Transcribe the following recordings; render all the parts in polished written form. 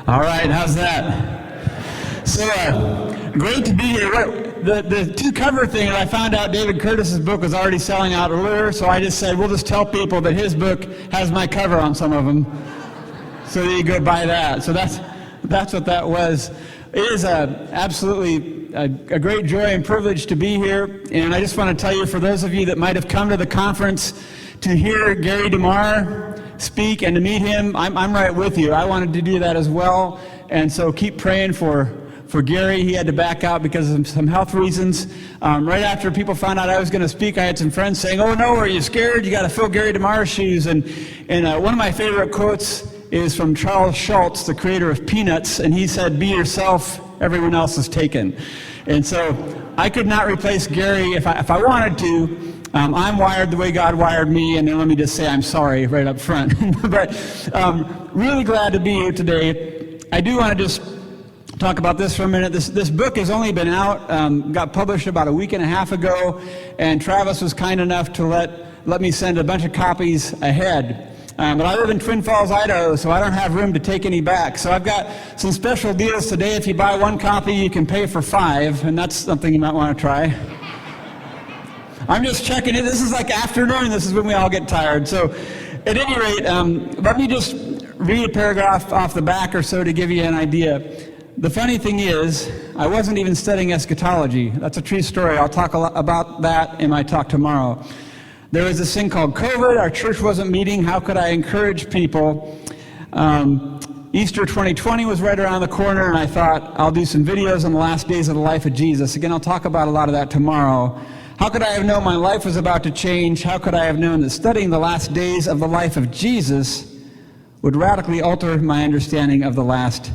All right, how's that? So, great to be here. The two cover thing, I found out David Curtis's book was already selling out earlier, so I just said, we'll just tell people that his book has my cover on some of them, so that you go buy that. So that's what that was. It is absolutely a great joy and privilege to be here, and I just want to tell you, for those of you that might have come to the conference to hear Gary DeMar speak and to meet him, I'm right with you. I wanted to do that as well, and so keep praying for Gary. He had to back out because of some health reasons. Right after people found out I was going to speak, I had some friends saying, "Oh no, are you scared? You got to fill Gary DeMar's shoes." And one of my favorite quotes is from Charles Schulz, the creator of Peanuts, and he said, "Be yourself, everyone else is taken." And so I could not replace Gary if I wanted to. I'm wired the way God wired me, and then let me just say I'm sorry right up front. But really glad to be here today. I do want to just talk about this for a minute. This book has only been out, got published about a week and a half ago, and Travis was kind enough to let me send a bunch of copies ahead. But I live in Twin Falls, Idaho, so I don't have room to take any back. So I've got some special deals today. If you buy one copy, you can pay for 5, and that's something you might want to try. I'm just checking it. This is like afternoon. This is when we all get tired. So at any rate, let me just read a paragraph off the back or so to give you an idea. The funny thing is, I wasn't even studying eschatology. That's a true story. I'll talk about that in my talk tomorrow. There was this thing called COVID. Our church wasn't meeting. How could I encourage people? Easter 2020 was right around the corner, and I thought, I'll do some videos on the last days of the life of Jesus. Again, I'll talk about a lot of that tomorrow. How could I have known my life was about to change? How could I have known that studying the last days of the life of Jesus would radically alter my understanding of the last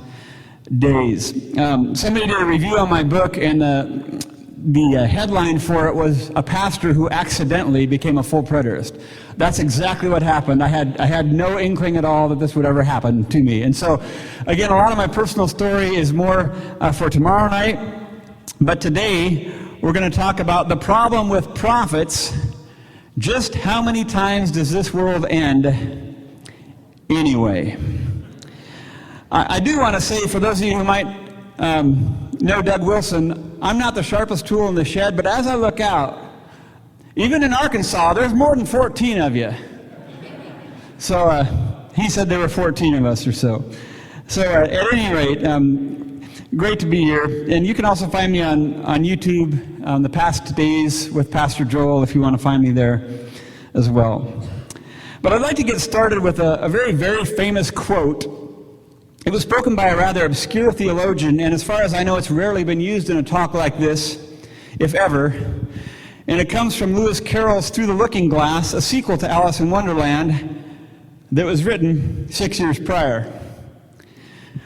days? Somebody did a review on my book, and the headline for it was "A Pastor Who Accidentally Became a Full Preterist." That's exactly what happened. I had no inkling at all that this would ever happen to me. And so, again, a lot of my personal story is more for tomorrow night. But today, we're going to talk about the problem with prophets. Just how many times does this world end anyway? I do want to say, for those of you who might know Doug Wilson, I'm not the sharpest tool in the shed, but as I look out, even in Arkansas, there's more than 14 of you. So he said there were 14 of us or so. So at any rate, great to be here. And you can also find me on YouTube, the past days with Pastor Joel, if you want to find me there as well. But I'd like to get started with a very, very famous quote. It was spoken by a rather obscure theologian, and as far as I know, it's rarely been used in a talk like this, if ever. And it comes from Lewis Carroll's Through the Looking Glass, a sequel to Alice in Wonderland that was written 6 years prior.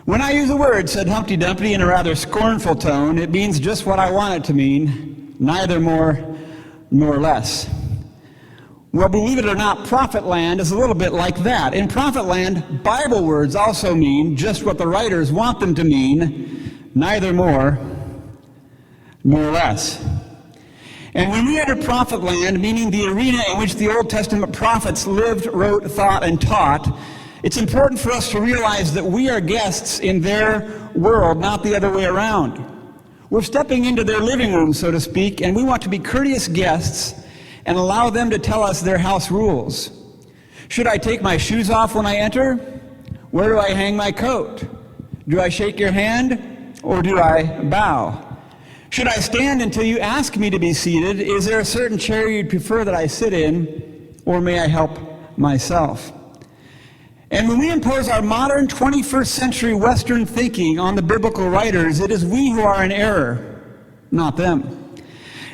"When I use a word," said Humpty Dumpty in a rather scornful tone, "it means just what I want it to mean, neither more nor less." Well, believe it or not, prophet land is a little bit like that. In prophet land, Bible words also mean just what the writers want them to mean, neither more nor less. And when we enter prophet land, meaning the arena in which the Old Testament prophets lived, wrote, thought, and taught, it's important for us to realize that we are guests in their world, not the other way around. We're stepping into their living room, so to speak, and we want to be courteous guests and allow them to tell us their house rules. Should I take my shoes off when I enter? Where do I hang my coat? Do I shake your hand, or do I bow? Should I stand until you ask me to be seated? Is there a certain chair you'd prefer that I sit in, or may I help myself? And when we impose our modern 21st century Western thinking on the biblical writers, it is we who are in error, not them.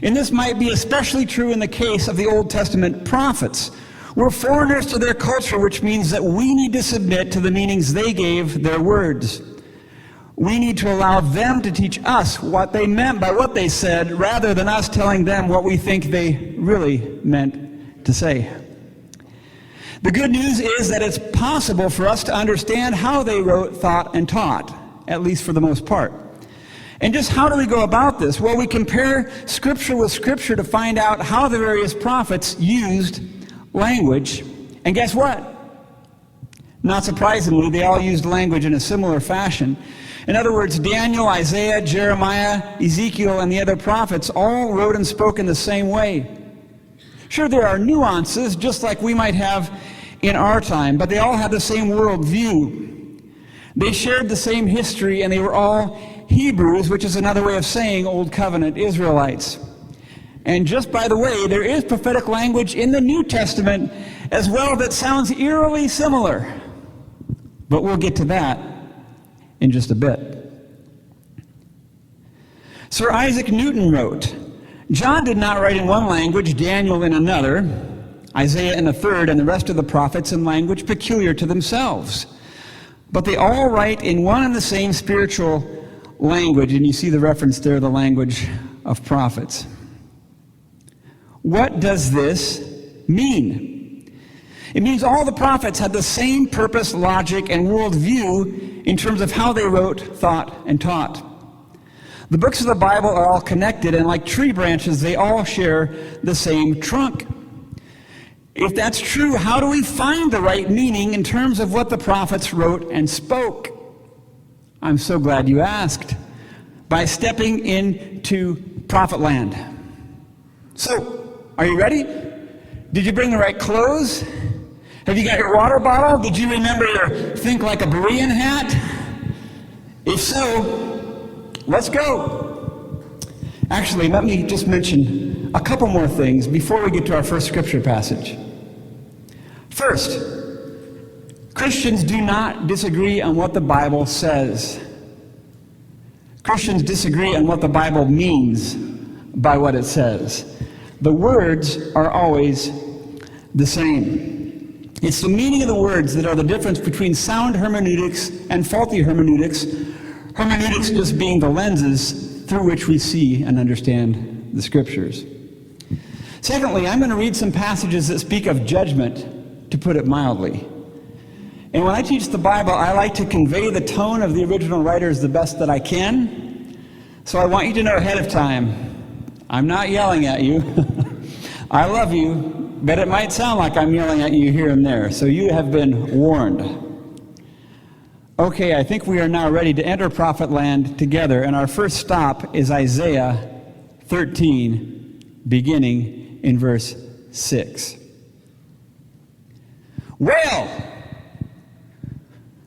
And this might be especially true in the case of the Old Testament prophets. We're foreigners to their culture, which means that we need to submit to the meanings they gave their words. We need to allow them to teach us what they meant by what they said, rather than us telling them what we think they really meant to say. The good news is that it's possible for us to understand how they wrote, thought, and taught, at least for the most part. And just how do we go about this? Well, we compare Scripture with Scripture to find out how the various prophets used language. And guess what? Not surprisingly, they all used language in a similar fashion. In other words, Daniel, Isaiah, Jeremiah, Ezekiel, and the other prophets all wrote and spoke in the same way. Sure, there are nuances, just like we might have in our time, but they all had the same worldview. They shared the same history, and they were all Hebrews, which is another way of saying Old Covenant Israelites. And just by the way, there is prophetic language in the New Testament as well that sounds eerily similar. But we'll get to that in just a bit. Sir Isaac Newton wrote, "John did not write in one language, Daniel in another, Isaiah in a third, and the rest of the prophets in language peculiar to themselves. But they all write in one and the same spiritual language," and you see the reference there, the language of prophets. What does this mean? It means all the prophets had the same purpose, logic, and worldview in terms of how they wrote, thought, and taught. The books of the Bible are all connected, and like tree branches, they all share the same trunk. If that's true, how do we find the right meaning in terms of what the prophets wrote and spoke? I'm so glad you asked. By stepping into prophet land. So, are you ready? Did you bring the right clothes? Have you got your water bottle? Did you remember your Think Like a Berean hat? If so, let's go. Actually, let me just mention a couple more things before we get to our first scripture passage. First, Christians do not disagree on what the Bible says. Christians disagree on what the Bible means by what it says. The words are always the same. It's the meaning of the words that are the difference between sound hermeneutics and faulty hermeneutics. Hermeneutics just being the lenses through which we see and understand the Scriptures. Secondly, I'm going to read some passages that speak of judgment, to put it mildly. And when I teach the Bible, I like to convey the tone of the original writers the best that I can. So I want you to know ahead of time, I'm not yelling at you. I love you, but it might sound like I'm yelling at you here and there. So you have been warned. Okay, I think we are now ready to enter prophet land together. And our first stop is Isaiah 13, beginning in verse 6. Wail!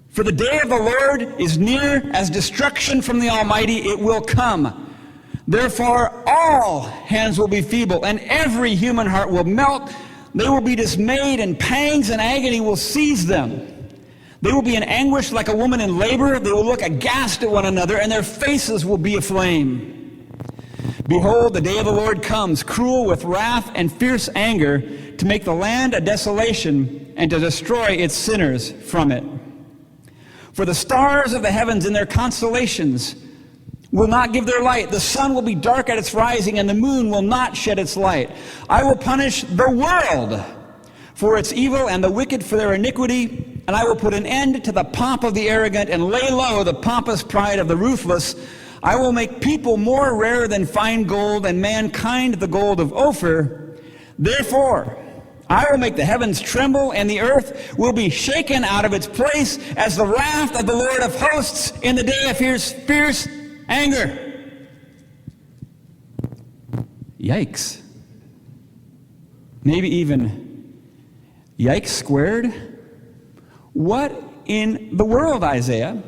For the day of the Lord is near, as destruction from the Almighty it will come. Therefore all hands will be feeble, and every human heart will melt. They will be dismayed, and pangs and agony will seize them. They will be in anguish like a woman in labor. They will look aghast at one another, and their faces will be aflame. Behold, the day of the Lord comes, cruel with wrath and fierce anger, to make the land a desolation and to destroy its sinners from it. For the stars of the heavens and their constellations will not give their light. The sun will be dark at its rising, and the moon will not shed its light. I will punish the world for its evil and the wicked for their iniquity, and I will put an end to the pomp of the arrogant and lay low the pompous pride of the ruthless. I will make people more rare than fine gold, and mankind the gold of Ophir. Therefore, I will make the heavens tremble, and the earth will be shaken out of its place as the wrath of the Lord of hosts in the day of his fierce anger. Yikes. Maybe even yikes squared. What in the world, Isaiah?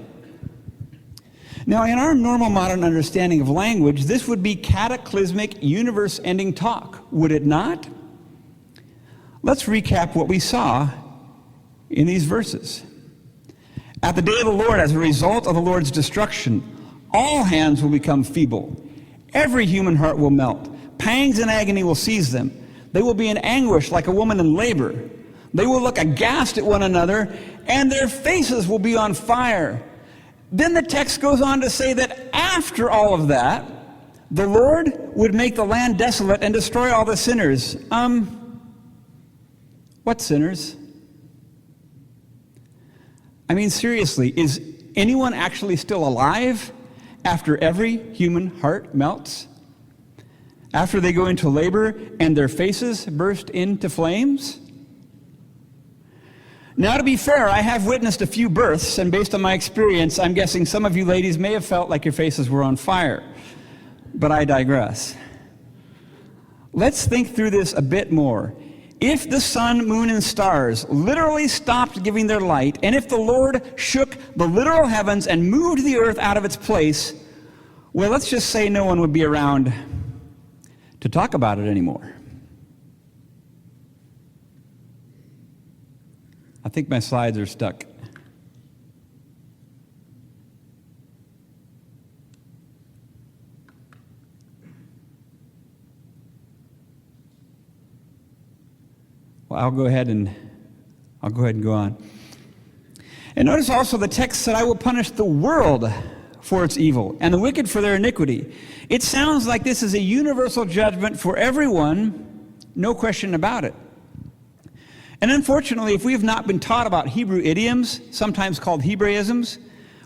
Now, in our normal modern understanding of language, this would be cataclysmic, universe-ending talk, would it not? Let's recap what we saw in these verses. At the day of the Lord, as a result of the Lord's destruction, all hands will become feeble. Every human heart will melt. Pangs and agony will seize them. They will be in anguish like a woman in labor. They will look aghast at one another, and their faces will be on fire. Then the text goes on to say that after all of that, the Lord would make the land desolate and destroy all the sinners. What sinners? I mean, seriously, is anyone actually still alive after every human heart melts? After they go into labor and their faces burst into flames? Now, to be fair, I have witnessed a few births, and based on my experience, I'm guessing some of you ladies may have felt like your faces were on fire. But I digress. Let's think through this a bit more. If the sun, moon, and stars literally stopped giving their light, and if the Lord shook the literal heavens and moved the earth out of its place, well, let's just say no one would be around to talk about it anymore. I think my slides are stuck. Well, I'll go ahead and go on. And notice also the text said, I will punish the world for its evil and the wicked for their iniquity. It sounds like this is a universal judgment for everyone, no question about it. And unfortunately, if we have not been taught about Hebrew idioms, sometimes called Hebraisms,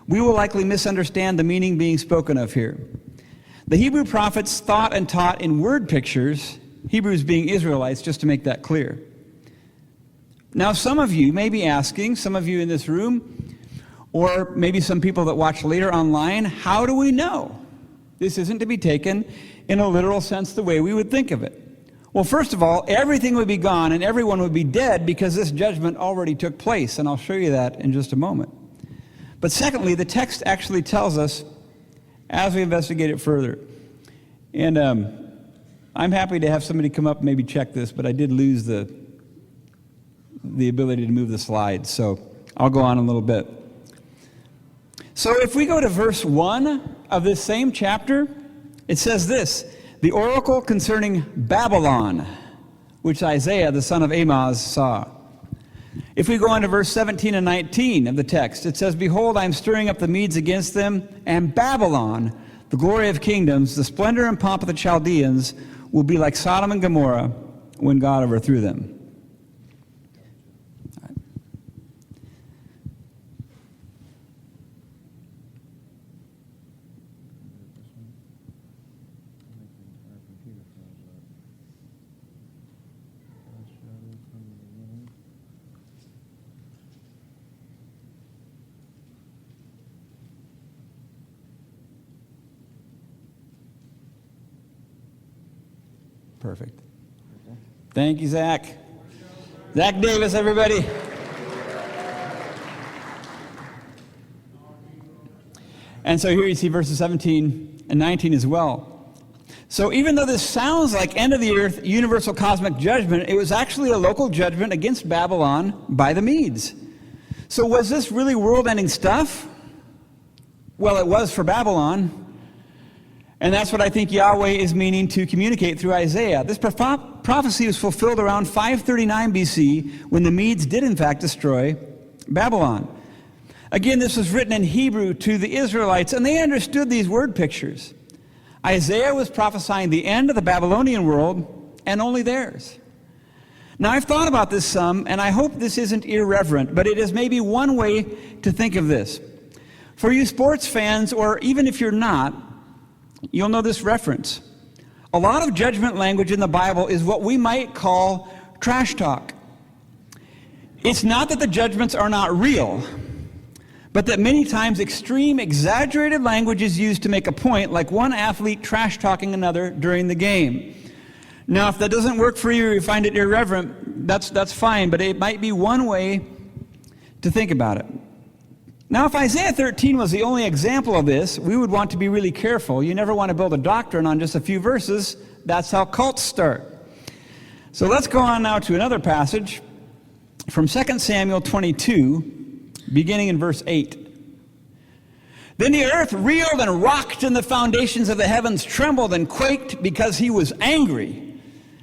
we will likely misunderstand the meaning being spoken of here. The Hebrew prophets thought and taught in word pictures, Hebrews being Israelites, just to make that clear. Now, some of you may be asking, some of you in this room, or maybe some people that watch later online, how do we know this isn't to be taken in a literal sense the way we would think of it? Well, first of all, everything would be gone and everyone would be dead because this judgment already took place, and I'll show you that in just a moment. But secondly, the text actually tells us, as we investigate it further, and I'm happy to have somebody come up and maybe check this, but I did lose the ability to move the slides, so I'll go on a little bit. So if we go to verse 1 of this same chapter, it says this, the oracle concerning Babylon, which Isaiah, the son of Amoz, saw. If we go on to verse 17 and 19 of the text, it says, behold, I am stirring up the Medes against them, and Babylon, the glory of kingdoms, the splendor and pomp of the Chaldeans, will be like Sodom and Gomorrah when God overthrew them. Perfect. Thank you, Zach. Zach Davis, everybody. And so here you see verses 17 and 19 as well. So even though this sounds like end of the earth, universal cosmic judgment, it was actually a local judgment against Babylon by the Medes. So was this really world-ending stuff? Well, it was for Babylon. And that's what I think Yahweh is meaning to communicate through Isaiah. This prophecy was fulfilled around 539 BC when the Medes did in fact destroy Babylon. Again, this was written in Hebrew to the Israelites, and they understood these word pictures. Isaiah was prophesying the end of the Babylonian world, and only theirs. Now, I've thought about this some, and I hope this isn't irreverent, but it is maybe one way to think of this. For you sports fans, or even if you're not, you'll know this reference. A lot of judgment language in the Bible is what we might call trash talk. It's not that the judgments are not real, but that many times extreme, exaggerated language is used to make a point, like one athlete trash talking another during the game. Now, if that doesn't work for you or you find it irreverent, that's fine, but it might be one way to think about it. Now, if Isaiah 13 was the only example of this, we would want to be really careful. You never want to build a doctrine on just a few verses. That's how cults start. So let's go on now to another passage from 2 Samuel 22, beginning in verse 8. Then the earth reeled and rocked, and the foundations of the heavens trembled and quaked because he was angry.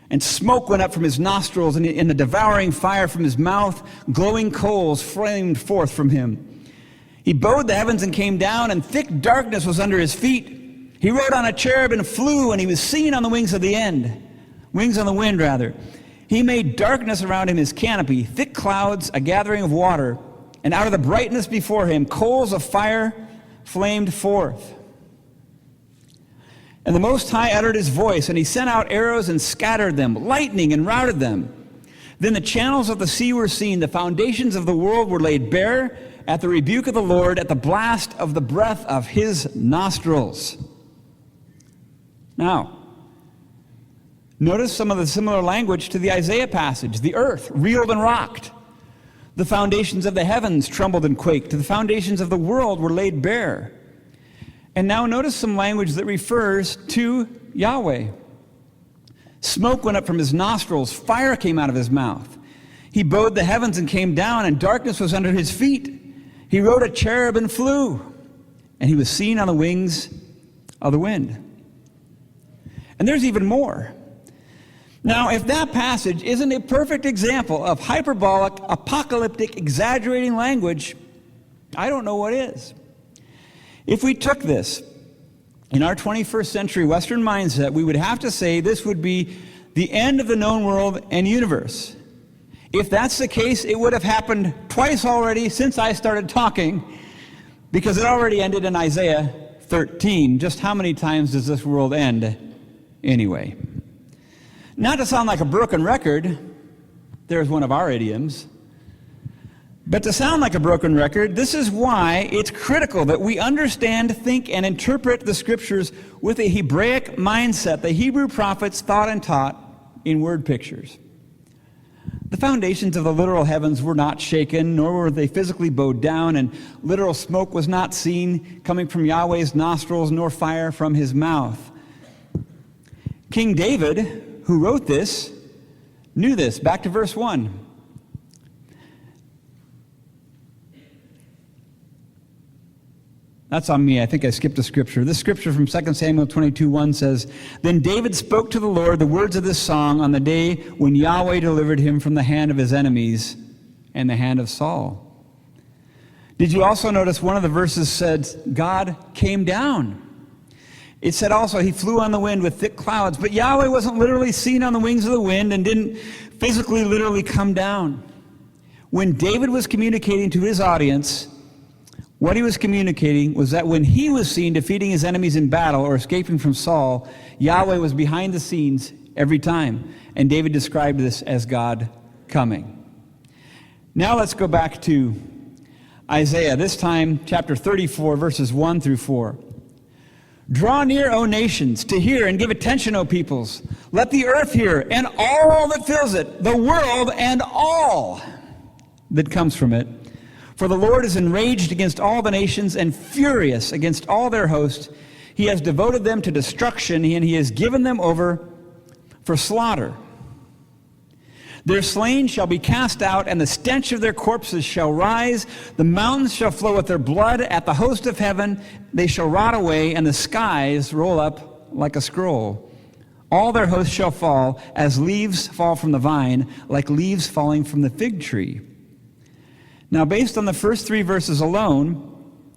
And smoke went up from his nostrils, and in the devouring fire from his mouth, glowing coals flamed forth from him. He bowed the heavens and came down, and thick darkness was under his feet. He rode on a cherub and flew, and he was seen on the wings of the wind. He made darkness around him his canopy, thick clouds, a gathering of water, and out of the brightness before him, coals of fire flamed forth. And the Most High uttered his voice, and he sent out arrows and scattered them, lightning and routed them. Then the channels of the sea were seen, the foundations of the world were laid bare at the rebuke of the Lord, at the blast of the breath of his nostrils. Now, notice some of the similar language to the Isaiah passage. The earth reeled and rocked. The foundations of the heavens trembled and quaked. The foundations of the world were laid bare. And now notice some language that refers to Yahweh. Smoke went up from his nostrils. Fire came out of his mouth. He bowed the heavens and came down, and darkness was under his feet. He rode a cherub and flew, and he was seen on the wings of the wind. And there's even more. Now, if that passage isn't a perfect example of hyperbolic, apocalyptic, exaggerating language, I don't know what is. If we took this in our 21st century Western mindset, we would have to say this would be the end of the known world and universe. If that's the case, it would have happened twice already since I started talking, because it already ended in Isaiah 13. Just how many times does this world end anyway? Not to sound like a broken record, there's one of our idioms, but to sound like a broken record, this is why it's critical that we understand, think, and interpret the scriptures with a Hebraic mindset the Hebrew prophets thought and taught in word pictures. The foundations of the literal heavens were not shaken, nor were they physically bowed down, and literal smoke was not seen coming from Yahweh's nostrils, nor fire from his mouth. King David, who wrote this, knew this. Back to verse 1. That's on me. I think I skipped a scripture. This scripture from 2 Samuel 22:1 says, "Then David spoke to the Lord the words of this song on the day when Yahweh delivered him from the hand of his enemies and the hand of Saul." Did you also notice one of the verses said, God came down? It said also he flew on the wind with thick clouds, but Yahweh wasn't literally seen on the wings of the wind and didn't physically literally come down. When David was communicating to his audience, what he was communicating was that when he was seen defeating his enemies in battle or escaping from Saul, Yahweh was behind the scenes every time. And David described this as God coming. Now let's go back to Isaiah, this time chapter 34, verses 1 through 4. "Draw near, O nations, to hear, and give attention, O peoples. Let the earth hear, and all that fills it, the world and all that comes from it. For the Lord is enraged against all the nations and furious against all their host. He has devoted them to destruction, and he has given them over for slaughter. Their slain shall be cast out, and the stench of their corpses shall rise. The mountains shall flow with their blood. At the host of heaven they shall rot away, and the skies roll up like a scroll. All their hosts shall fall as leaves fall from the vine, like leaves falling from the fig tree." Now, based on the first three verses alone,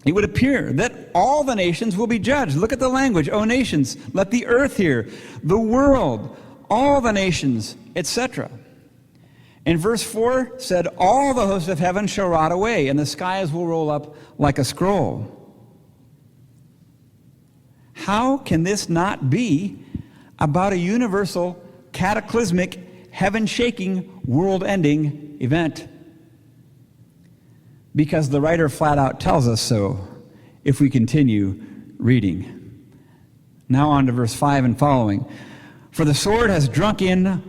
it would appear that all the nations will be judged. Look at the language. "O nations, let the earth hear. The world, all the nations," etc. And verse 4 said, "All the hosts of heaven shall rot away, and the skies will roll up like a scroll." How can this not be about a universal, cataclysmic, heaven-shaking, world-ending event? Because the writer flat out tells us so if we continue reading. Now on to verse 5 and following. "For the sword has drunk in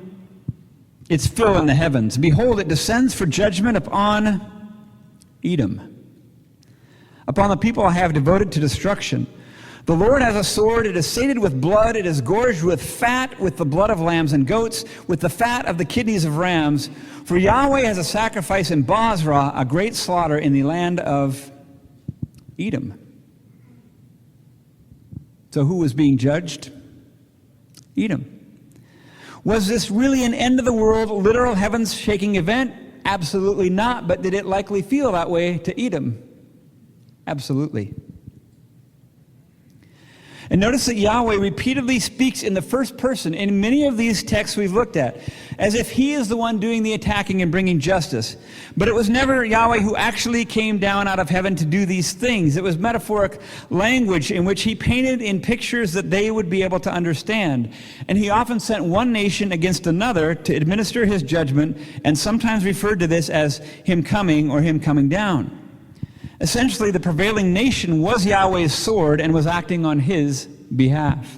its fill in the heavens. Behold, it descends for judgment upon Edom. Upon the people I have devoted to destruction. The Lord has a sword. It is sated with blood. It is gorged with fat, with the blood of lambs and goats, with the fat of the kidneys of rams. For Yahweh has a sacrifice in Bozrah, a great slaughter in the land of Edom." So who was being judged? Edom. Was this really an end of the world, literal heavens-shaking event? Absolutely not. But did it likely feel that way to Edom? Absolutely. And notice that Yahweh repeatedly speaks in the first person in many of these texts we've looked at, as if he is the one doing the attacking and bringing justice. But it was never Yahweh who actually came down out of heaven to do these things. It was metaphoric language in which he painted in pictures that they would be able to understand. And he often sent one nation against another to administer his judgment, and sometimes referred to this as him coming or him coming down. Essentially, the prevailing nation was Yahweh's sword and was acting on his behalf.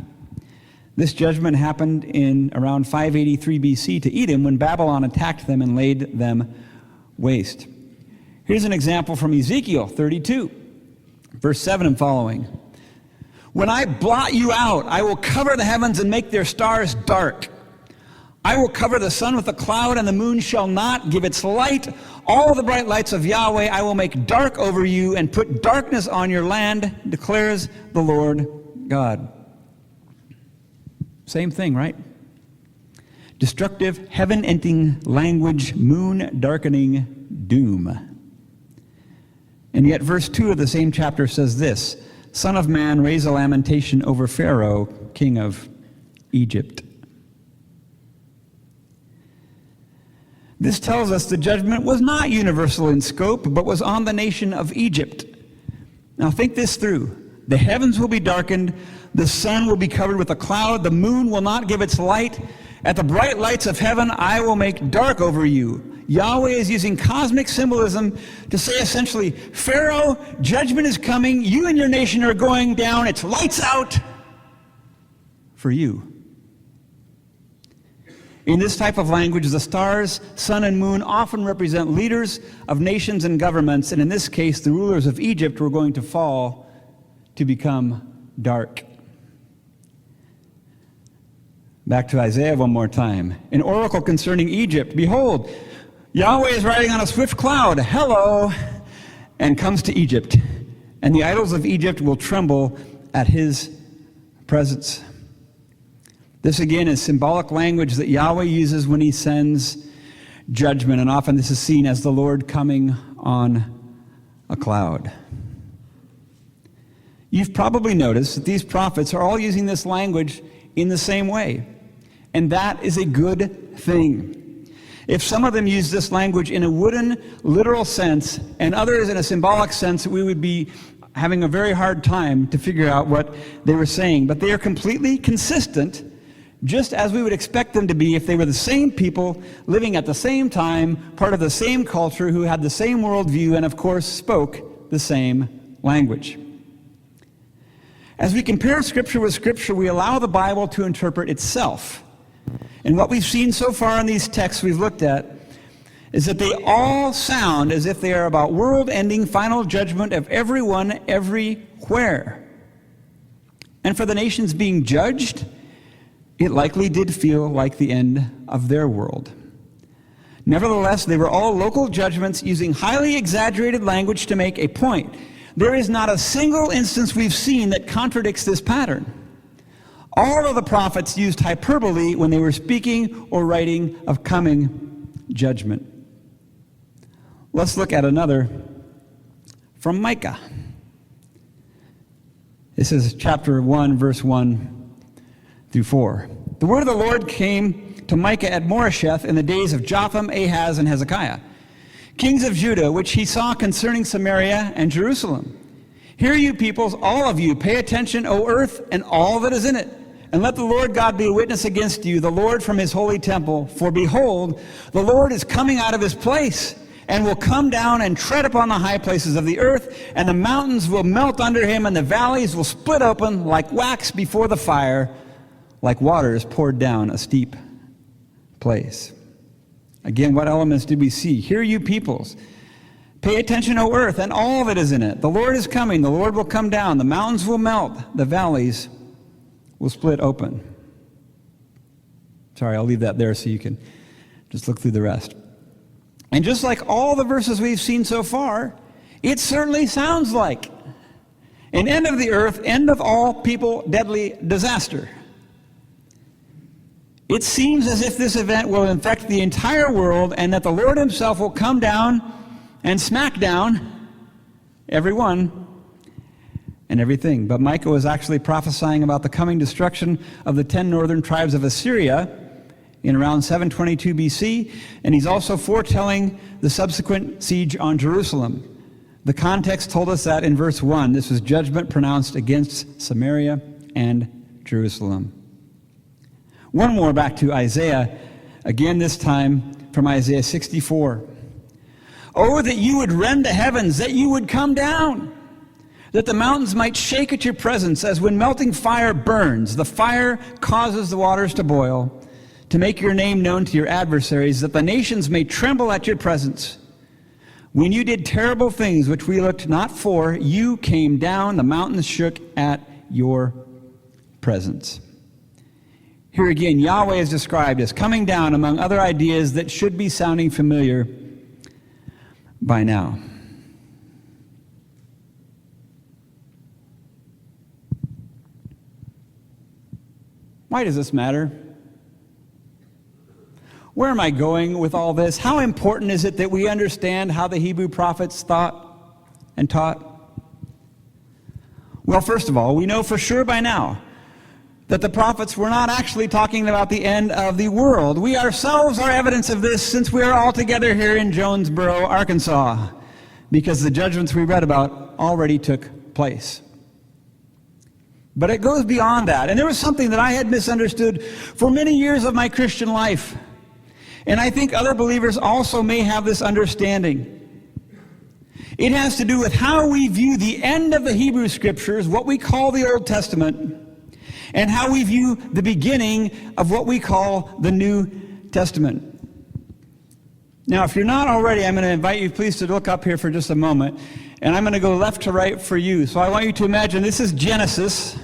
This judgment happened in around 583 BC to Edom when Babylon attacked them and laid them waste. Here's an example from Ezekiel 32, verse 7 and following. When I blot you out, I will cover the heavens and make their stars dark. I will cover the sun with a cloud, and the moon shall not give its light. All the bright lights of Yahweh I will make dark over you and put darkness on your land, declares the Lord God. Same thing, right? Destructive, heaven-ending language, moon-darkening doom. And yet verse 2 of the same chapter says this, Son of man, raise a lamentation over Pharaoh, king of Egypt. This tells us the judgment was not universal in scope, but was on the nation of Egypt. Now think this through. The heavens will be darkened, the sun will be covered with a cloud, the moon will not give its light. At the bright lights of heaven I will make dark over you. Yahweh is using cosmic symbolism to say essentially, Pharaoh, judgment is coming, you and your nation are going down, it's lights out for you. In this type of language, the stars, sun, and moon often represent leaders of nations and governments, and in this case, the rulers of Egypt were going to fall to become dark. Back to Isaiah one more time. An oracle concerning Egypt. Behold, Yahweh is riding on a swift cloud, hello, and comes to Egypt, and the idols of Egypt will tremble at his presence. This again is symbolic language that Yahweh uses when he sends judgment, and often this is seen as the Lord coming on a cloud. You've probably noticed that these prophets are all using this language in the same way, and that is a good thing. If some of them use this language in a wooden, literal sense, and others in a symbolic sense, we would be having a very hard time to figure out what they were saying. But they are completely consistent, just as we would expect them to be if they were the same people living at the same time, part of the same culture, who had the same worldview, and of course spoke the same language. As we compare Scripture with Scripture, we allow the Bible to interpret itself. And what we've seen so far in these texts we've looked at is that they all sound as if they are about world-ending final judgment of everyone, everywhere. And for the nations being judged, it likely did feel like the end of their world. Nevertheless, they were all local judgments using highly exaggerated language to make a point. There is not a single instance we've seen that contradicts this pattern. All of the prophets used hyperbole when they were speaking or writing of coming judgment. Let's look at another from Micah. This is chapter 1, verse 1 through 4. The word of the Lord came to Micah at Moresheth in the days of Jotham, Ahaz, and Hezekiah, kings of Judah, which he saw concerning Samaria and Jerusalem. Hear you peoples, all of you, pay attention, O earth, and all that is in it. And let the Lord God be a witness against you, the Lord from his holy temple. For behold, the Lord is coming out of his place, and will come down and tread upon the high places of the earth, and the mountains will melt under him, and the valleys will split open like wax before the fire, like waters poured down a steep place. Again, what elements did we see? Hear you peoples. Pay attention, O earth, and all that is in it. The Lord is coming. The Lord will come down. The mountains will melt. The valleys will split open. Sorry, I'll leave that there so you can just look through the rest. And just like all the verses we've seen so far, it certainly sounds like an end of the earth, end of all people, deadly disaster. It seems as if this event will infect the entire world, and that the Lord himself will come down and smack down everyone, and everything. But Micah was actually prophesying about the coming destruction of the 10 northern tribes of Assyria in around 722 BC, and he's also foretelling the subsequent siege on Jerusalem. The context told us that in verse 1, this was judgment pronounced against Samaria and Jerusalem. One more back to Isaiah, again this time from Isaiah 64. Oh, that you would rend the heavens, that you would come down, that the mountains might shake at your presence, as when melting fire burns. The fire causes the waters to boil, to make your name known to your adversaries, that the nations may tremble at your presence. When you did terrible things which we looked not for, you came down, the mountains shook at your presence. Here again, Yahweh is described as coming down, among other ideas that should be sounding familiar by now. Why does this matter? Where am I going with all this? How important is it that we understand how the Hebrew prophets thought and taught? Well, first of all, we know for sure by now that the prophets were not actually talking about the end of the world. We ourselves are evidence of this, since we are all together here in Jonesboro, Arkansas, because the judgments we read about already took place. But it goes beyond that. And there was something that I had misunderstood for many years of my Christian life. And I think other believers also may have this understanding. It has to do with how we view the end of the Hebrew Scriptures, what we call the Old Testament, and how we view the beginning of what we call the New Testament. Now, if you're not already, I'm going to invite you please to look up here for just a moment. And I'm going to go left to right for you. So I want you to imagine this is Genesis,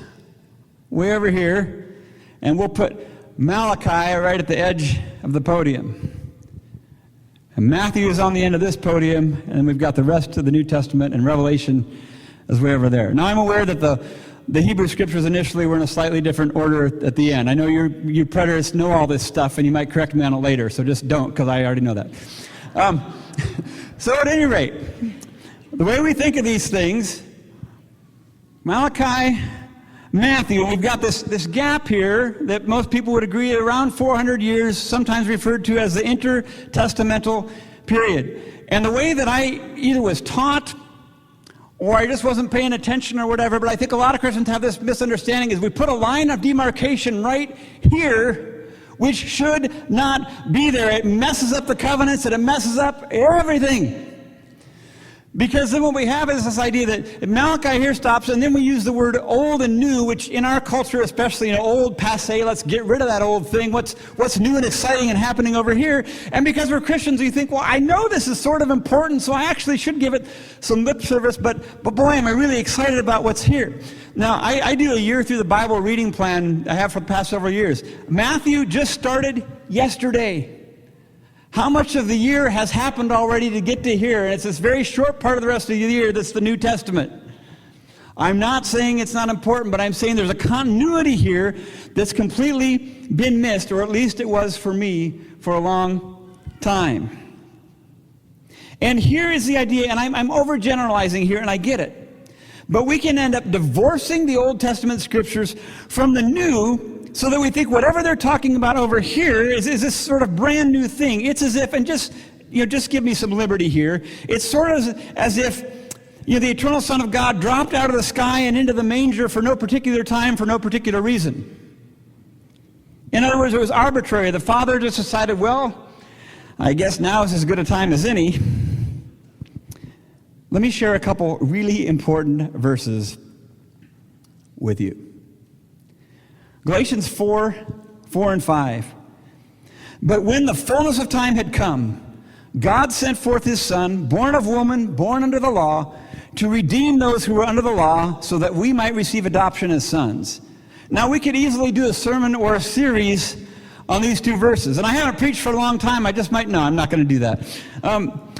way over here. And we'll put Malachi right at the edge of the podium. And Matthew is on the end of this podium. And then we've got the rest of the New Testament, and Revelation is way over there. Now I'm aware that the Hebrew Scriptures initially were in a slightly different order at the end. I know you preterists know all this stuff, and you might correct me on it later. So just don't, because I already know that. So at any rate, the way we think of these things, Malachi, Matthew, we've got this gap here that most people would agree around 400 years, sometimes referred to as the intertestamental period. And the way that I either was taught or I just wasn't paying attention or whatever, but I think a lot of Christians have this misunderstanding, is we put a line of demarcation right here, which should not be there. It messes up the covenants and it messes up everything. Because then what we have is this idea that Malachi here stops, and then we use the word old and new, which in our culture, especially, old, passé, let's get rid of that old thing. What's new and exciting and happening over here? And because we're Christians, we think, well, I know this is sort of important, so I actually should give it some lip service, but boy, am I really excited about what's here. Now, I do a year through the Bible reading plan I have for the past several years. Matthew just started yesterday. How much of the year has happened already to get to here? And it's this very short part of the rest of the year that's the New Testament. I'm not saying it's not important, but I'm saying there's a continuity here that's completely been missed, or at least it was for me for a long time. And here is the idea, and I'm overgeneralizing here, and I get it. But we can end up divorcing the Old Testament Scriptures from the New, so that we think whatever they're talking about over here is this sort of brand new thing. It's as if, and just give me some liberty here, it's sort of as if the eternal Son of God dropped out of the sky and into the manger for no particular time, for no particular reason. In other words, it was arbitrary. The Father just decided, well, I guess now is as good a time as any. Let me share a couple really important verses with you. Galatians 4 and 5. But when the fullness of time had come, God sent forth his Son, born of woman, born under the law, to redeem those who were under the law, so that we might receive adoption as sons. Now, we could easily do a sermon or a series on these two verses. And I haven't preached for a long time. I'm not going to do that.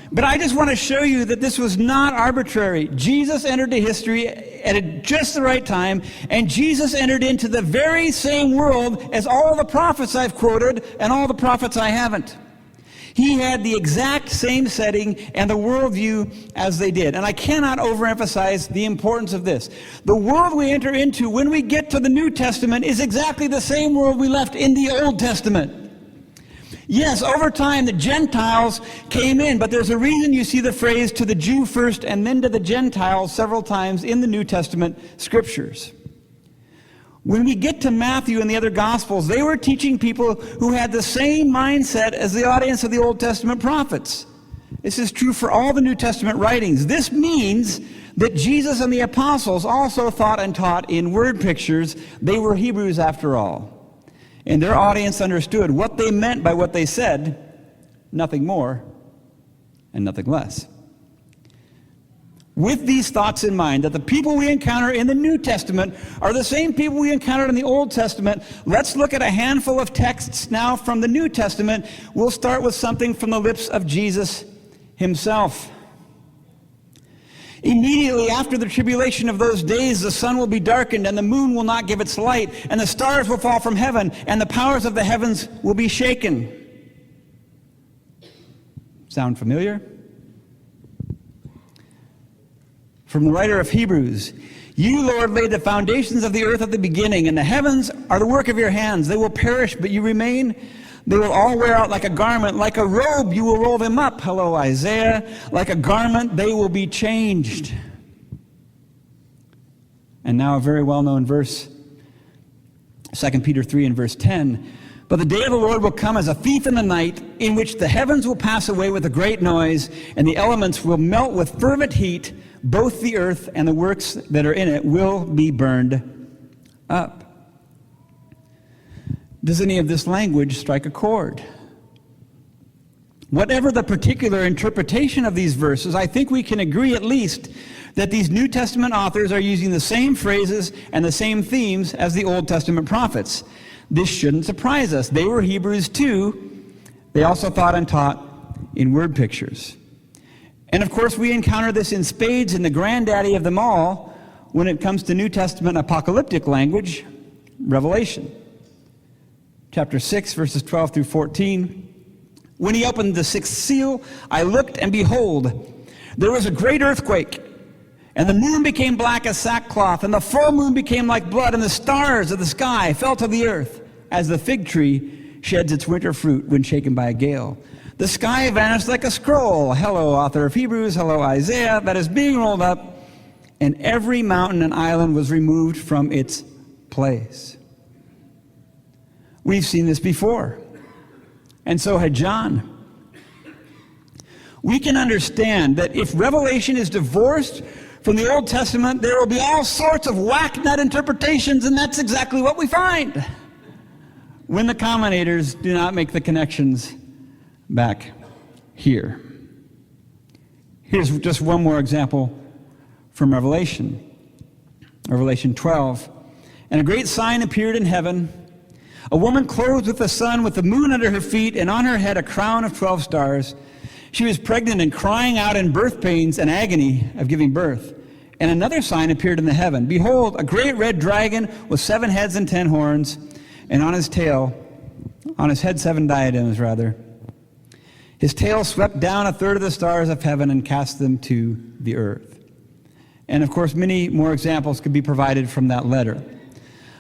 But I just want to show you that this was not arbitrary. Jesus entered into history at just the right time, and Jesus entered into the very same world as all the prophets I've quoted and all the prophets I haven't. He had the exact same setting and the worldview as they did. And I cannot overemphasize the importance of this. The world we enter into when we get to the New Testament is exactly the same world we left in the Old Testament. Yes, over time the Gentiles came in, but there's a reason you see the phrase to the Jew first and then to the Gentiles several times in the New Testament scriptures. When we get to Matthew and the other Gospels, they were teaching people who had the same mindset as the audience of the Old Testament prophets. This is true for all the New Testament writings. This means that Jesus and the apostles also thought and taught in word pictures. They were Hebrews after all. And their audience understood what they meant by what they said, nothing more and nothing less. With these thoughts in mind, that the people we encounter in the New Testament are the same people we encountered in the Old Testament, let's look at a handful of texts now from the New Testament. We'll start with something from the lips of Jesus himself. Immediately after the tribulation of those days, the sun will be darkened, and the moon will not give its light, and the stars will fall from heaven, and the powers of the heavens will be shaken. Sound familiar? From the writer of Hebrews, you, Lord, laid the foundations of the earth at the beginning, and the heavens are the work of your hands. They will perish, but you remain. They will all wear out like a garment. Like a robe, you will roll them up. Hello, Isaiah. Like a garment, they will be changed. And now a very well-known verse, 2 Peter 3 and verse 10. But the day of the Lord will come as a thief in the night, in which the heavens will pass away with a great noise, and the elements will melt with fervent heat. Both the earth and the works that are in it will be burned up. Does any of this language strike a chord? Whatever the particular interpretation of these verses, I think we can agree at least that these New Testament authors are using the same phrases and the same themes as the Old Testament prophets. This shouldn't surprise us. They were Hebrews too. They also thought and taught in word pictures. And of course, we encounter this in spades in the granddaddy of them all when it comes to New Testament apocalyptic language, Revelation. Chapter 6, verses 12 through 14. When he opened the sixth seal, I looked, and behold, there was a great earthquake, and the moon became black as sackcloth, and the full moon became like blood, and the stars of the sky fell to the earth, as the fig tree sheds its winter fruit when shaken by a gale. The sky vanished like a scroll. Hello, author of Hebrews. Hello, Isaiah. That is being rolled up, and every mountain and island was removed from its place. We've seen this before, and so had John. We can understand that if Revelation is divorced from the Old Testament, there will be all sorts of whack-nut interpretations, and that's exactly what we find when the commentators do not make the connections back here. Here's just one more example from Revelation. Revelation 12. And a great sign appeared in heaven, a woman clothed with the sun, with the moon under her feet, and on her head a crown of 12 stars. She was pregnant and crying out in birth pains and agony of giving birth. And another sign appeared in the heaven. Behold, a great red dragon with 7 heads and 10 horns, and on his head 7 diadems, rather. His tail swept down a third of the stars of heaven and cast them to the earth. And of course, many more examples could be provided from that letter.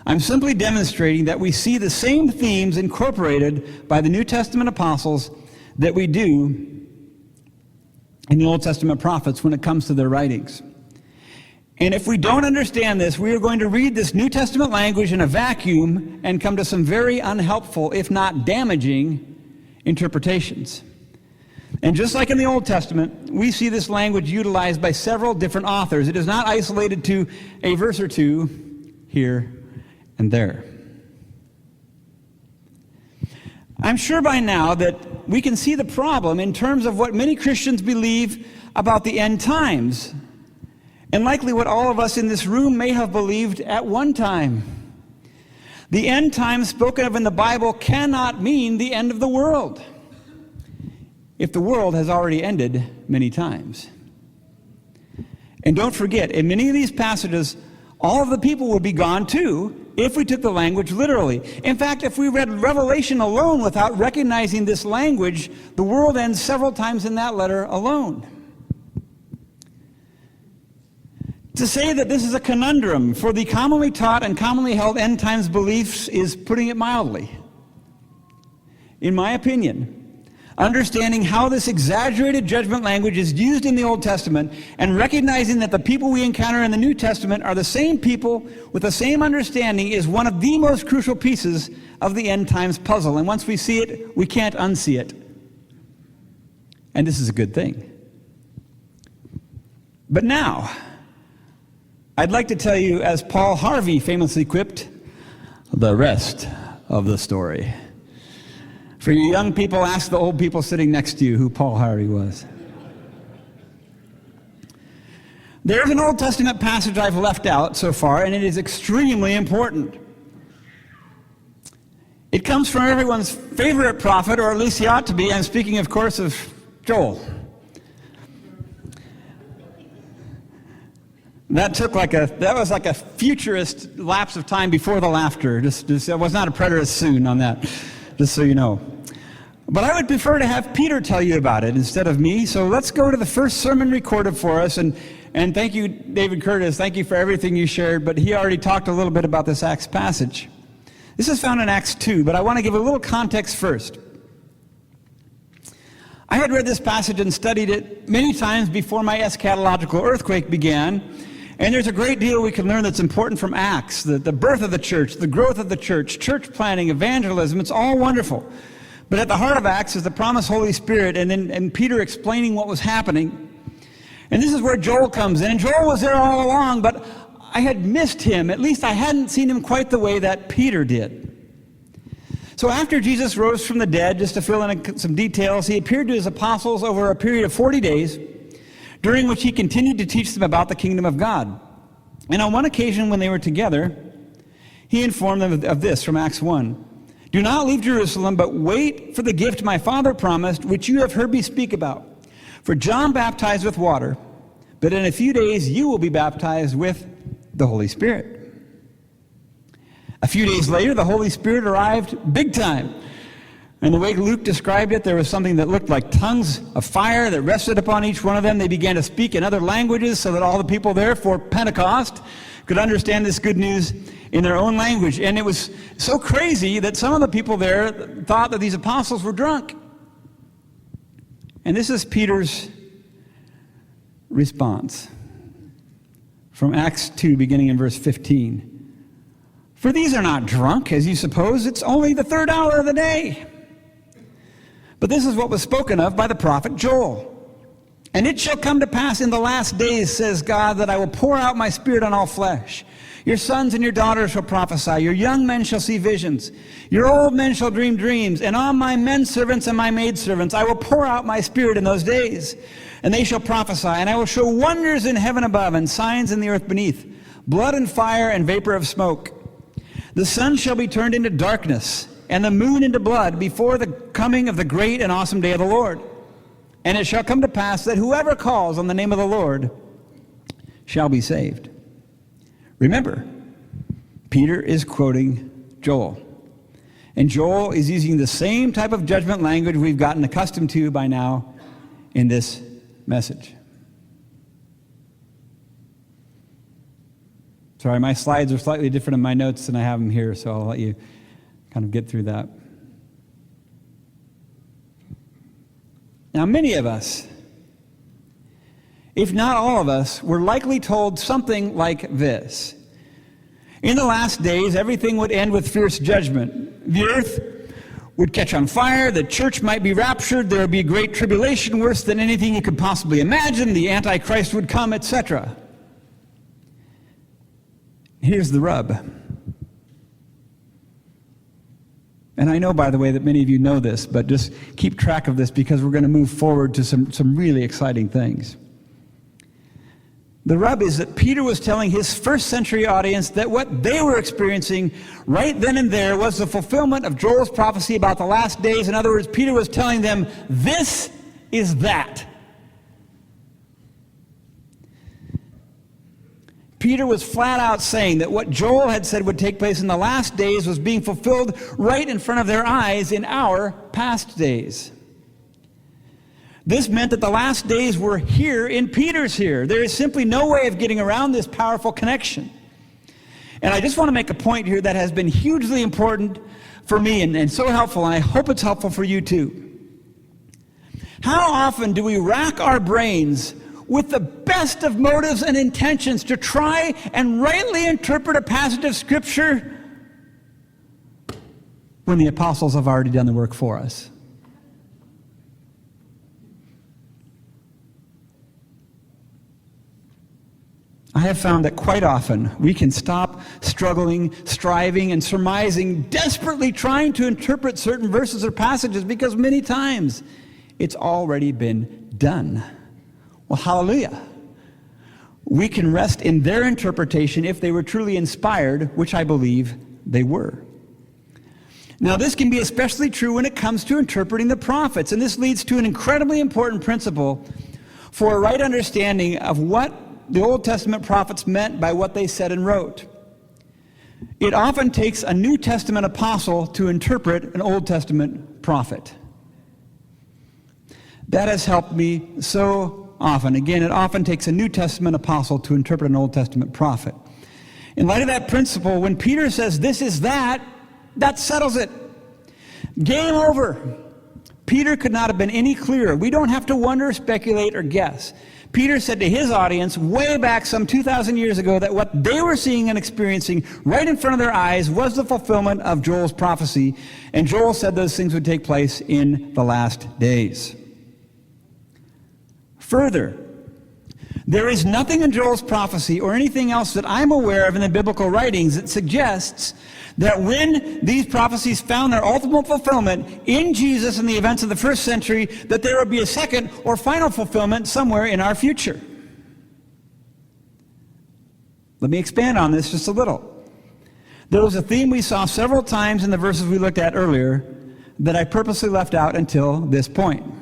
I'm simply demonstrating that we see the same themes incorporated by the New Testament apostles that we do in the Old Testament prophets when it comes to their writings. And if we don't understand this, we are going to read this New Testament language in a vacuum and come to some very unhelpful, if not damaging, interpretations. And just like in the Old Testament, we see this language utilized by several different authors. It is not isolated to a verse or two here and there. I'm sure by now that we can see the problem in terms of what many Christians believe about the end times, and likely what all of us in this room may have believed at one time. The end times spoken of in the Bible cannot mean the end of the world, if the world has already ended many times. And don't forget, in many of these passages, all of the people will be gone too, if we took the language literally. In fact, if we read Revelation alone without recognizing this language, the world ends several times in that letter alone. To say that this is a conundrum for the commonly taught and commonly held end times beliefs is putting it mildly. In my opinion, understanding how this exaggerated judgment language is used in the Old Testament and recognizing that the people we encounter in the New Testament are the same people with the same understanding is one of the most crucial pieces of the end times puzzle. And once we see it, we can't unsee it. And this is a good thing. But now, I'd like to tell you, as Paul Harvey famously quipped, the rest of the story. For you young people, ask the old people sitting next to you who Paul Harvey was. There's an Old Testament passage I've left out so far, and it is extremely important. It comes from everyone's favorite prophet, or at least he ought to be. I'm speaking, of course, of Joel. That was like a futurist lapse of time before the laughter. It was not a preterist soon on that, just so you know. But I would prefer to have Peter tell you about it instead of me. So let's go to the first sermon recorded for us. And thank you, David Curtis. Thank you for everything you shared. But he already talked a little bit about this Acts passage. This is found in Acts 2, but I want to give a little context first. I had read this passage and studied it many times before my eschatological earthquake began. And there's a great deal we can learn that's important from Acts, the birth of the church, the growth of the church planting, evangelism. It's all wonderful. But at the heart of Acts is the promised Holy Spirit and Peter explaining what was happening. And this is where Joel comes in. And Joel was there all along, but I had missed him. At least I hadn't seen him quite the way that Peter did. So after Jesus rose from the dead, just to fill in some details, he appeared to his apostles over a period of 40 days, during which he continued to teach them about the kingdom of God. And on one occasion when they were together, he informed them of this from Acts 1. Do not leave Jerusalem, but wait for the gift my Father promised, which you have heard me speak about. For John baptized with water, but in a few days you will be baptized with the Holy Spirit. A few days later, the Holy Spirit arrived big time. And the way Luke described it, there was something that looked like tongues of fire that rested upon each one of them. They began to speak in other languages so that all the people there for Pentecost could understand this good news in their own language. And it was so crazy that some of the people there thought that these apostles were drunk. And this is Peter's response from Acts 2, beginning in verse 15. For these are not drunk, as you suppose. It's only the third hour of the day. But this is what was spoken of by the prophet Joel. And it shall come to pass in the last days, says God, that I will pour out my spirit on all flesh. Your sons and your daughters shall prophesy. Your young men shall see visions. Your old men shall dream dreams. And on my men servants and my maidservants I will pour out my spirit in those days. And they shall prophesy. And I will show wonders in heaven above and signs in the earth beneath, blood and fire and vapor of smoke. The sun shall be turned into darkness, and the moon into blood, before the coming of the great and awesome day of the Lord. And it shall come to pass that whoever calls on the name of the Lord shall be saved. Remember, Peter is quoting Joel. And Joel is using the same type of judgment language we've gotten accustomed to by now in this message. Sorry, my slides are slightly different in my notes than I have them here, so I'll let you kind of get through that. Now, many of us, if not all of us, were likely told something like this. In the last days, everything would end with fierce judgment. The earth would catch on fire, the church might be raptured, there would be great tribulation, worse than anything you could possibly imagine, the Antichrist would come, etc. Here's the rub. And I know, by the way, that many of you know this, but just keep track of this because we're going to move forward to some really exciting things. The rub is that Peter was telling his first century audience that what they were experiencing right then and there was the fulfillment of Joel's prophecy about the last days. In other words, Peter was telling them, this is that. Peter was flat out saying that what Joel had said would take place in the last days was being fulfilled right in front of their eyes in our past days. This meant that the last days were here in Peter's here. There is simply no way of getting around this powerful connection. And I just want to make a point here that has been hugely important for me and so helpful, and I hope it's helpful for you too. How often do we rack our brains with the best of motives and intentions to try and rightly interpret a passage of Scripture when the apostles have already done the work for us? I have found that quite often we can stop struggling, striving, and surmising, desperately trying to interpret certain verses or passages because many times it's already been done. Well, hallelujah. We can rest in their interpretation if they were truly inspired, which I believe they were. Now, this can be especially true when it comes to interpreting the prophets, and this leads to an incredibly important principle for a right understanding of what the Old Testament prophets meant by what they said and wrote. It often takes a New Testament apostle to interpret an Old Testament prophet. That has helped me so often. Again, it often takes a New Testament apostle to interpret an Old Testament prophet. In light of that principle, when Peter says this is that settles it. Game over. Peter could not have been any clearer. We don't have to wonder, speculate, or guess. Peter said to his audience way back some 2,000 years ago that what they were seeing and experiencing right in front of their eyes was the fulfillment of Joel's prophecy. And Joel said those things would take place in the last days. Further, there is nothing in Joel's prophecy or anything else that I'm aware of in the biblical writings that suggests that when these prophecies found their ultimate fulfillment in Jesus and the events of the first century, that there would be a second or final fulfillment somewhere in our future. Let me expand on this just a little. There was a theme we saw several times in the verses we looked at earlier that I purposely left out until this point.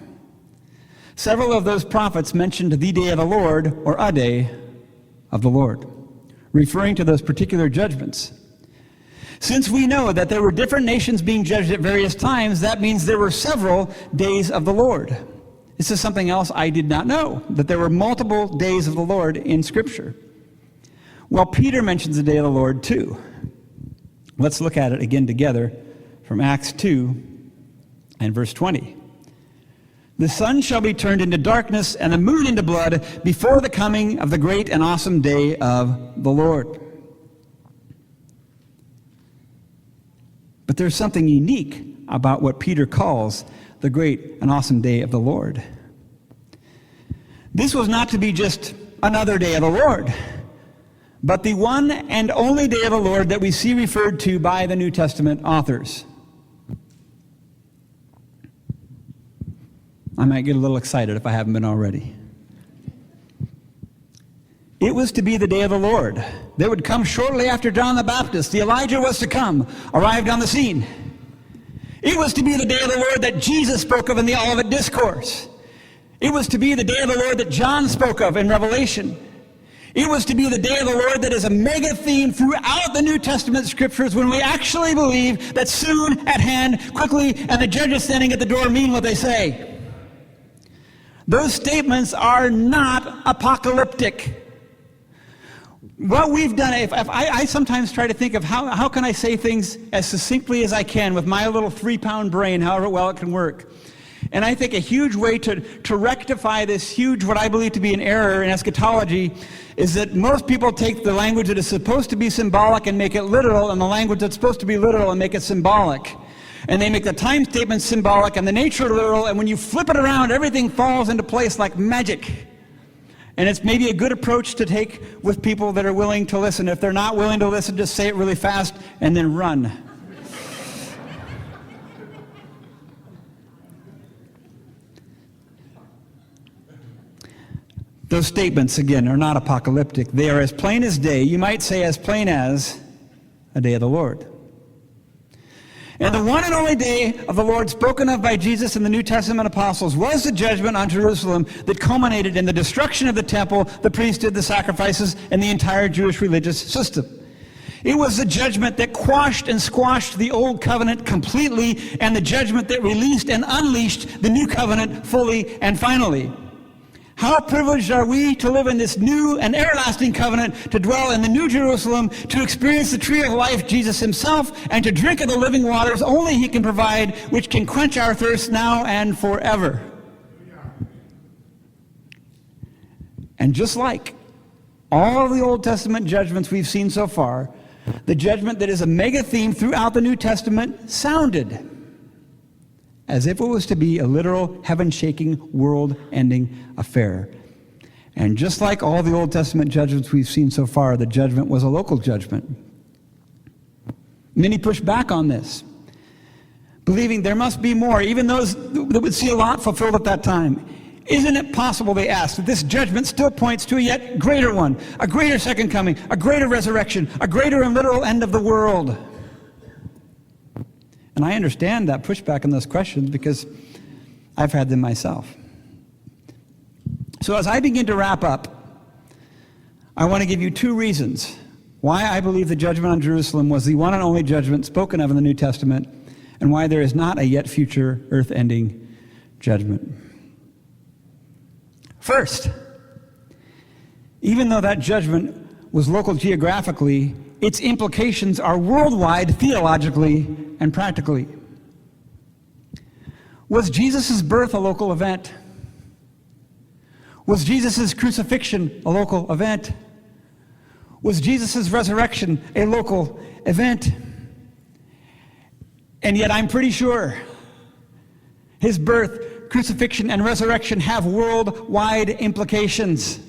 Several of those prophets mentioned the day of the Lord, or a day of the Lord, referring to those particular judgments. Since we know that there were different nations being judged at various times, that means there were several days of the Lord. This is something else I did not know, that there were multiple days of the Lord in Scripture. Well, Peter mentions the day of the Lord too. Let's look at it again together from Acts 2 and verse 20. The sun shall be turned into darkness and the moon into blood before the coming of the great and awesome day of the Lord. But there's something unique about what Peter calls the great and awesome day of the Lord. This was not to be just another day of the Lord, but the one and only day of the Lord that we see referred to by the New Testament authors. I might get a little excited if I haven't been already. It was to be the day of the Lord that would come shortly after John the Baptist. The Elijah was to come, arrived on the scene. It was to be the day of the Lord that Jesus spoke of in the Olivet Discourse. It was to be the day of the Lord that John spoke of in Revelation. It was to be the day of the Lord that is a mega theme throughout the New Testament Scriptures when we actually believe that soon, at hand, quickly, and the judges standing at the door mean what they say. Those statements are not apocalyptic. What we've done, I sometimes try to think of how can I say things as succinctly as I can with my little 3-pound brain, however well it can work. And I think a huge way to rectify this huge, what I believe to be an error in eschatology, is that most people take the language that is supposed to be symbolic and make it literal, and the language that's supposed to be literal and make it symbolic. And they make the time statement symbolic and the nature literal, and when you flip it around, everything falls into place like magic. And it's maybe a good approach to take with people that are willing to listen. If they're not willing to listen, just say it really fast and then run. Those statements, again, are not apocalyptic. They are as plain as day. You might say as plain as a day of the Lord. And the one and only day of the Lord spoken of by Jesus and the New Testament apostles was the judgment on Jerusalem that culminated in the destruction of the temple, the priesthood, the sacrifices, and the entire Jewish religious system. It was the judgment that quashed and squashed the old covenant completely, and the judgment that released and unleashed the new covenant fully and finally. How privileged are we to live in this new and everlasting covenant, to dwell in the New Jerusalem, to experience the tree of life, Jesus himself, and to drink of the living waters only he can provide, which can quench our thirst now and forever. And just like all of the Old Testament judgments we've seen so far, the judgment that is a mega theme throughout the New Testament sounded as if it was to be a literal, heaven-shaking, world-ending affair. And just like all the Old Testament judgments we've seen so far, the judgment was a local judgment. Many pushed back on this, believing there must be more, even those that would see a lot fulfilled at that time. Isn't it possible, they asked, that this judgment still points to a yet greater one, a greater second coming, a greater resurrection, a greater and literal end of the world? And I understand that pushback on those questions because I've had them myself. So as I begin to wrap up, I want to give you two reasons why I believe the judgment on Jerusalem was the one and only judgment spoken of in the New Testament, and why there is not a yet future earth-ending judgment. First, even though that judgment was local geographically, its implications are worldwide theologically and practically. Was Jesus' birth a local event? Was Jesus' crucifixion a local event? Was Jesus' resurrection a local event? And yet I'm pretty sure his birth, crucifixion, and resurrection have worldwide implications.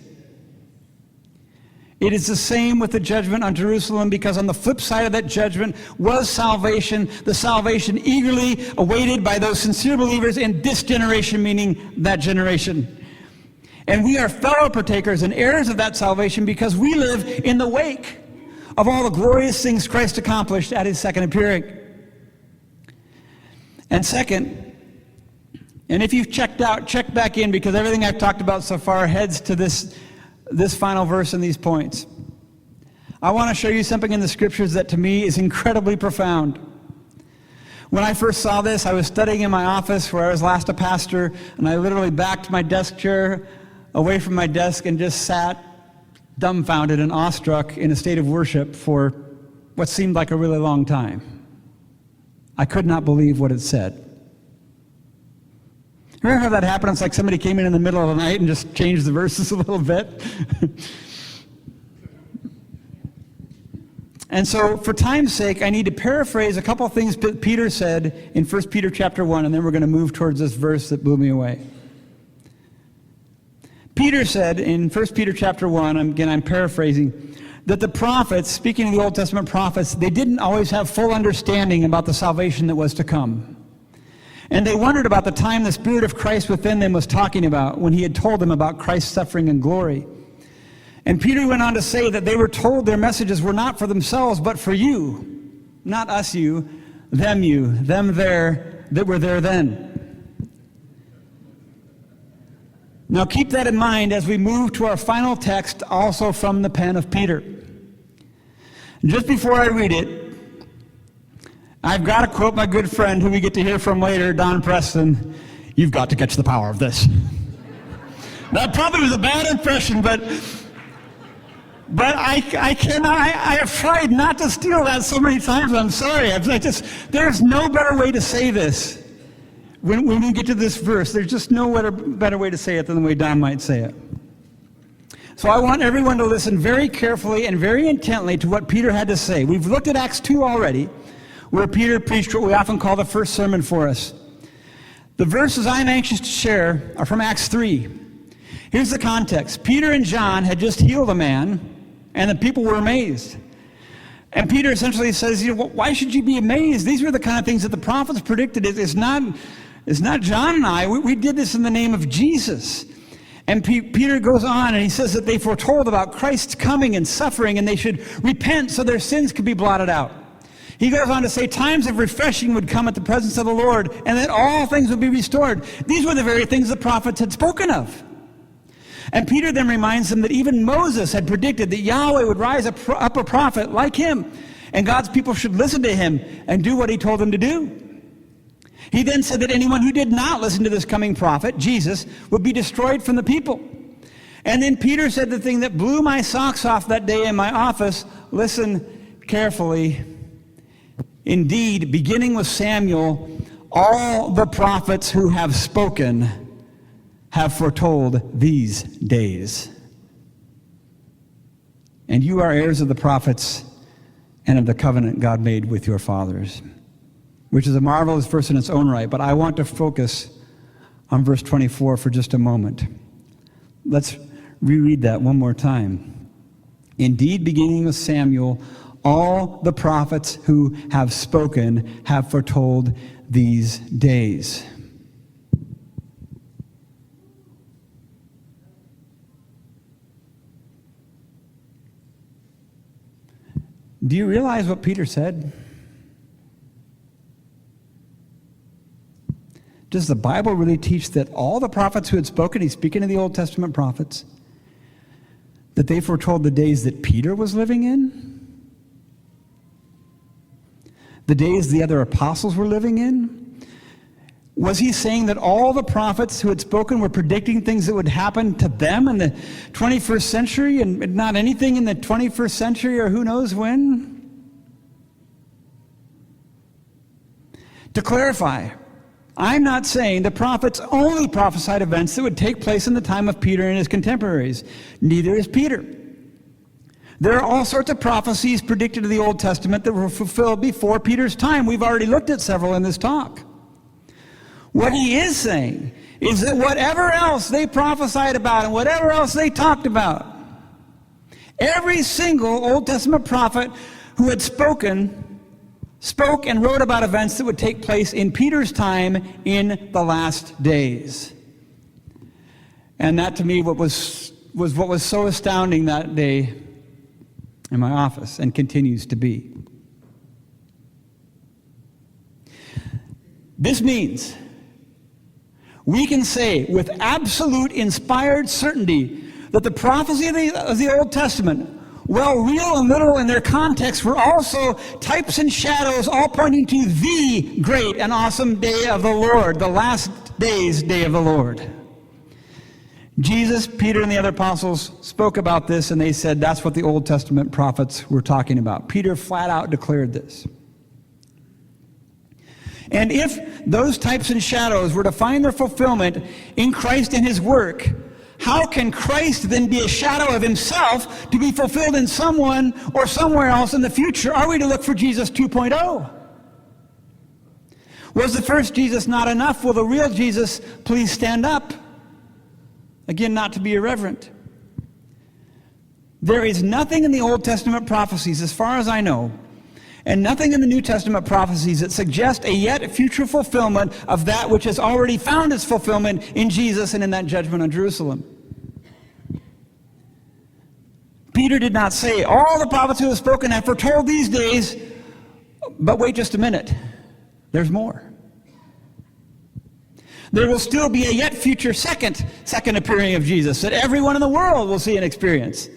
It is the same with the judgment on Jerusalem, because on the flip side of that judgment was salvation, the salvation eagerly awaited by those sincere believers in this generation, meaning that generation. And we are fellow partakers and heirs of that salvation because we live in the wake of all the glorious things Christ accomplished at his second appearing. And second, and if you've checked out, check back in, because everything I've talked about so far heads to this final verse and these points. I want to show you something in the scriptures that to me is incredibly profound. When I first saw this, I was studying in my office where I was last a pastor, and I literally backed my desk chair away from my desk and just sat dumbfounded and awestruck in a state of worship for what seemed like a really long time. I could not believe what it said. Remember how that happened? It's like somebody came in the middle of the night and just changed the verses a little bit. And so, for time's sake, I need to paraphrase a couple things Peter said in 1 Peter chapter 1, and then we're going to move towards this verse that blew me away. Peter said in 1 Peter chapter 1, again I'm paraphrasing, that the prophets, speaking of the Old Testament prophets, they didn't always have full understanding about the salvation that was to come. And they wondered about the time the Spirit of Christ within them was talking about when he had told them about Christ's suffering and glory. And Peter went on to say that they were told their messages were not for themselves, but for you. Not us you, them there that were there then. Now keep that in mind as we move to our final text, also from the pen of Peter. Just before I read it, I've got to quote my good friend who we get to hear from later, Don Preston. You've got to catch the power of this. That probably was a bad impression, but I have tried not to steal that so many times. I'm sorry. There's no better way to say this. When we get to this verse, there's just no better way to say it than the way Don might say it. So I want everyone to listen very carefully and very intently to what Peter had to say. We've looked at Acts 2 already, where Peter preached what we often call the first sermon for us. The verses I'm anxious to share are from Acts 3. Here's the context. Peter and John had just healed a man, and the people were amazed. And Peter essentially says, why should you be amazed? These were the kind of things that the prophets predicted. It's not John and I. We did this in the name of Jesus. And Peter goes on, and he says that they foretold about Christ's coming and suffering, and they should repent so their sins could be blotted out. He goes on to say times of refreshing would come at the presence of the Lord, and that all things would be restored. These were the very things the prophets had spoken of. And Peter then reminds them that even Moses had predicted that Yahweh would rise up a prophet like him, and God's people should listen to him and do what he told them to do. He then said that anyone who did not listen to this coming prophet, Jesus, would be destroyed from the people. And then Peter said the thing that blew my socks off that day in my office. Listen carefully. Indeed, beginning with Samuel, all the prophets who have spoken have foretold these days. And you are heirs of the prophets and of the covenant God made with your fathers, which is a marvelous verse in its own right. But I want to focus on verse 24 for just a moment. Let's reread that one more time. Indeed, beginning with Samuel, all the prophets who have spoken have foretold these days. Do you realize what Peter said? Does the Bible really teach that all the prophets who had spoken, he's speaking to the Old Testament prophets, that they foretold the days that Peter was living in? The days the other apostles were living in? Was he saying that all the prophets who had spoken were predicting things that would happen to them in the 21st century and not anything in the 21st century or who knows when? To clarify, I'm not saying the prophets only prophesied events that would take place in the time of Peter and his contemporaries. Neither is Peter. There are all sorts of prophecies predicted in the Old Testament that were fulfilled before Peter's time. We've already looked at several in this talk. What he is saying is that whatever else they prophesied about and whatever else they talked about, every single Old Testament prophet who had spoke and wrote about events that would take place in Peter's time in the last days. And that to me was what was so astounding that day in my office and continues to be. This means we can say with absolute inspired certainty that the prophecy of the Old Testament, well, real and literal in their context, were also types and shadows, all pointing to the great and awesome day of the Lord, the last days day of the Lord. Jesus, Peter, and the other apostles spoke about this, and they said that's what the Old Testament prophets were talking about. Peter flat out declared this. And if those types and shadows were to find their fulfillment in Christ and his work, how can Christ then be a shadow of himself to be fulfilled in someone or somewhere else in the future? Are we to look for Jesus 2.0? Was the first Jesus not enough? Will the real Jesus please stand up? Again, not to be irreverent. There is nothing in the Old Testament prophecies, as far as I know, and nothing in the New Testament prophecies that suggest a yet future fulfillment of that which has already found its fulfillment in Jesus and in that judgment on Jerusalem. Peter did not say, all the prophets who have spoken have foretold these days, but wait just a minute. There's more. There will still be a yet future second appearing of Jesus that everyone in the world will see and experience.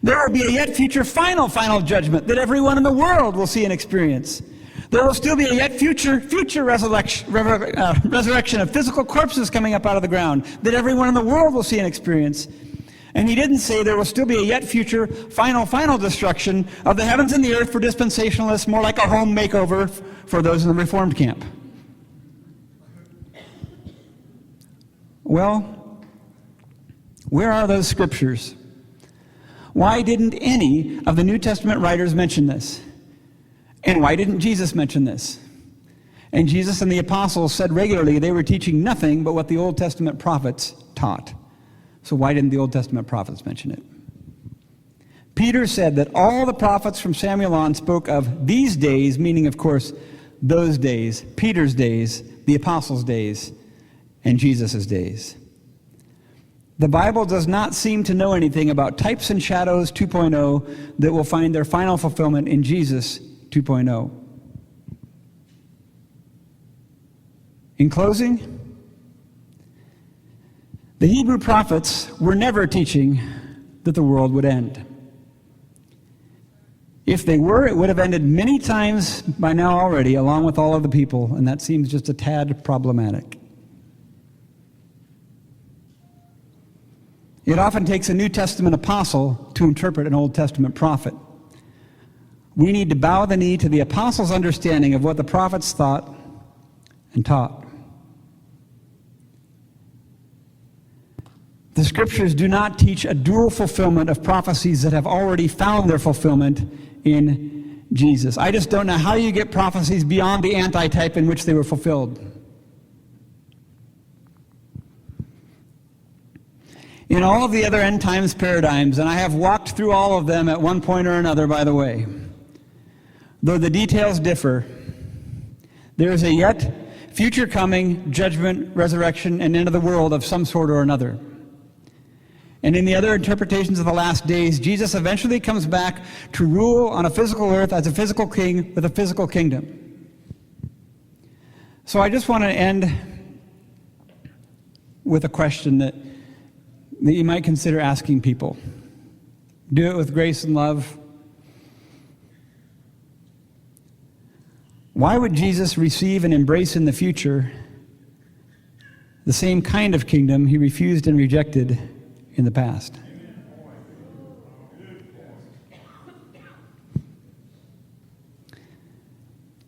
There will be a yet future final judgment that everyone in the world will see and experience. There will still be a yet future resurrection of physical corpses coming up out of the ground that everyone in the world will see and experience. And he didn't say there will still be a yet future final destruction of the heavens and the earth for dispensationalists, more like a home makeover for those in the Reformed camp. Well, where are those scriptures? Why didn't any of the New Testament writers mention this? And why didn't Jesus mention this? And Jesus and the apostles said regularly they were teaching nothing but what the Old Testament prophets taught. So why didn't the Old Testament prophets mention it? Peter said that all the prophets from Samuel on spoke of these days, meaning, of course, those days, Peter's days, the apostles' days, and Jesus' days. The Bible does not seem to know anything about types and shadows 2.0 that will find their final fulfillment in Jesus 2.0. In closing, the Hebrew prophets were never teaching that the world would end. If they were, it would have ended many times by now already, along with all of the people, and that seems just a tad problematic. It often takes a New Testament apostle to interpret an Old Testament prophet. We need to bow the knee to the apostles' understanding of what the prophets thought and taught. The scriptures do not teach a dual fulfillment of prophecies that have already found their fulfillment in Jesus. I just don't know how you get prophecies beyond the antitype in which they were fulfilled. In all of the other end times paradigms, and I have walked through all of them at one point or another, by the way, though the details differ, there is a yet future coming judgment, resurrection, and end of the world of some sort or another. And in the other interpretations of the last days, Jesus eventually comes back to rule on a physical earth as a physical king with a physical kingdom. So I just want to end with a question that you might consider asking people. Do it with grace and love. Why would Jesus receive and embrace in the future the same kind of kingdom he refused and rejected in the past?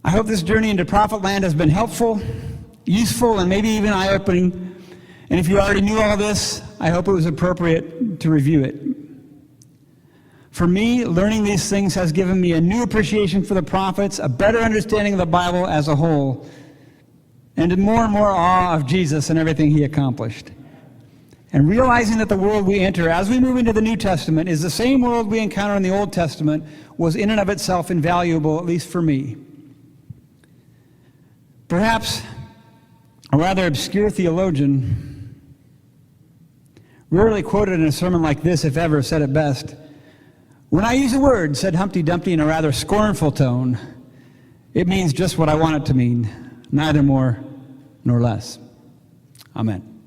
I hope this journey into Prophet Land has been helpful, useful, and maybe even eye-opening. And if you already knew all this, I hope it was appropriate to review it. For me, learning these things has given me a new appreciation for the prophets, a better understanding of the Bible as a whole, and more awe of Jesus and everything he accomplished. And realizing that the world we enter as we move into the New Testament is the same world we encounter in the Old Testament was in and of itself invaluable, at least for me. Perhaps a rather obscure theologian rarely quoted in a sermon like this, if ever, said it best. When I use a word, said Humpty Dumpty in a rather scornful tone, it means just what I want it to mean, neither more nor less. Amen.